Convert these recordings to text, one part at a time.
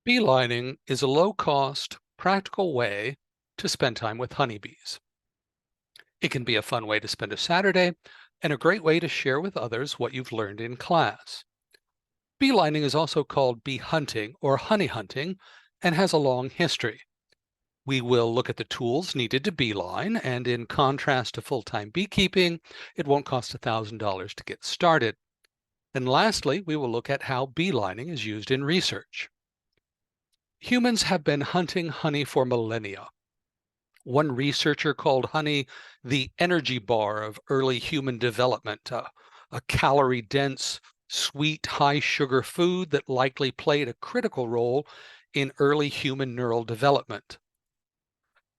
Beelining is a low-cost, practical way to spend time with honeybees. It can be a fun way to spend a Saturday and a great way to share with others what you've learned in class. Beelining is also called bee hunting or honey hunting and has a long history. We will look at the tools needed to beeline, and in contrast to full-time beekeeping, it won't cost $1,000 to get started. And lastly, we will look at how beelining is used in research. Humans have been hunting honey for millennia. One researcher called honey the energy bar of early human development, a calorie-dense, sweet, high-sugar food that likely played a critical role in early human neural development.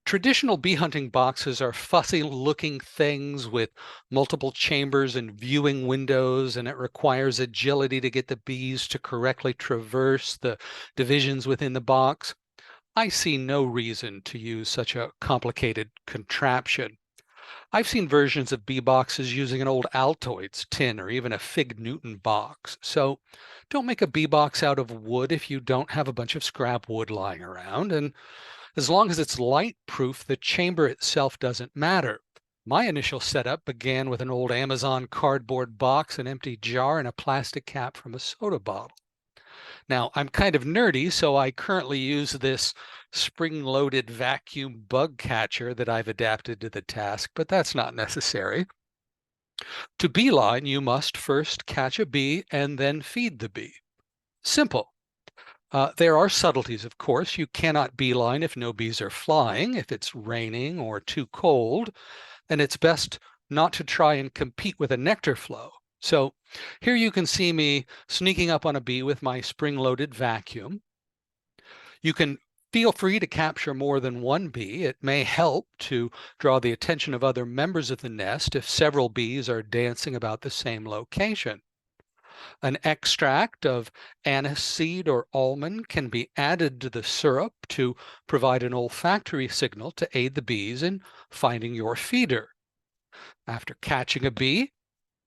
Traditional bee hunting boxes are fussy-looking things with multiple chambers and viewing windows, and it requires agility to get the bees to correctly traverse the divisions within the box. I see no reason to use such a complicated contraption. I've seen versions of bee boxes using an old Altoids tin or even a Fig Newton box. So don't make a bee box out of wood if you don't have a bunch of scrap wood lying around. And as long as it's light proof, the chamber itself doesn't matter. My initial setup began with an old Amazon cardboard box, an empty jar, and a plastic cap from a soda bottle. Now, I'm kind of nerdy, so I currently use this spring-loaded vacuum bug catcher that I've adapted to the task, but that's not necessary. To beeline, you must first catch a bee and then feed the bee. Simple. There are subtleties, of course. You cannot beeline if no bees are flying, if it's raining or too cold, and it's best not to try and compete with a nectar flow. So here you can see me sneaking up on a bee with my spring-loaded vacuum. You can feel free to capture more than one bee. It may help to draw the attention of other members of the nest if several bees are dancing about the same location. An extract of anise seed or almond can be added to the syrup to provide an olfactory signal to aid the bees in finding your feeder. After catching a bee,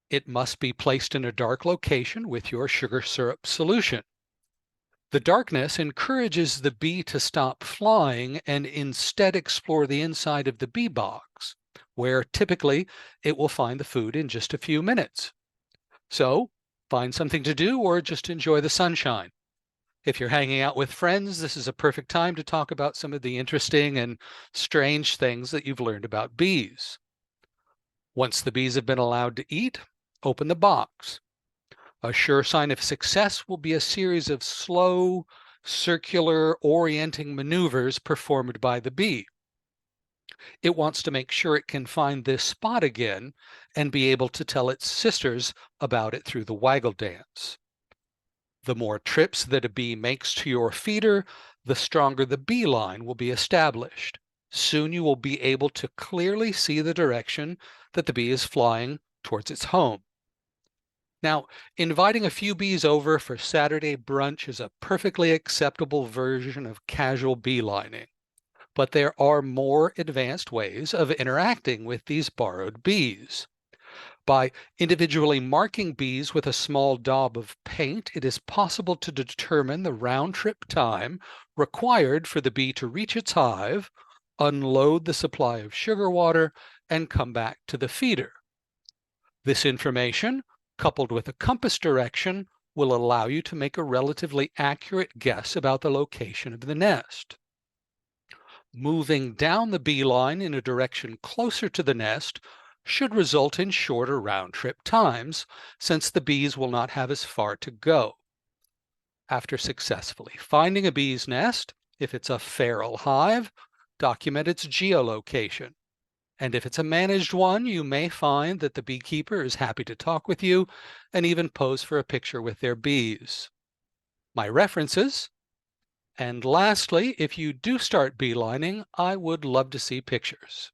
it must be placed in a dark location with your sugar syrup solution. The darkness encourages the bee to stop flying and instead explore the inside of the bee box, where typically it will find the food in just a few minutes. So, find something to do or just enjoy the sunshine. If you're hanging out with friends, this is a perfect time to talk about some of the interesting and strange things that you've learned about bees. Once the bees have been allowed to eat, open the box. A sure sign of success will be a series of slow, circular, orienting maneuvers performed by the bee. It wants to make sure it can find this spot again and be able to tell its sisters about it through the waggle dance. The more trips that a bee makes to your feeder, the stronger the bee line will be established. Soon you will be able to clearly see the direction that the bee is flying towards its home. Now, inviting a few bees over for Saturday brunch is a perfectly acceptable version of casual beelining, but there are more advanced ways of interacting with these borrowed bees. By individually marking bees with a small daub of paint, it is possible to determine the round-trip time required for the bee to reach its hive, unload the supply of sugar water, and come back to the feeder. This information, coupled with a compass direction, will allow you to make a relatively accurate guess about the location of the nest. Moving down the bee line in a direction closer to the nest should result in shorter round-trip times, since the bees will not have as far to go. After successfully finding a bee's nest, if it's a feral hive, document its geolocation. And if it's a managed one, you may find that the beekeeper is happy to talk with you and even pose for a picture with their bees. My references. And lastly, if you do start beelining, I would love to see pictures.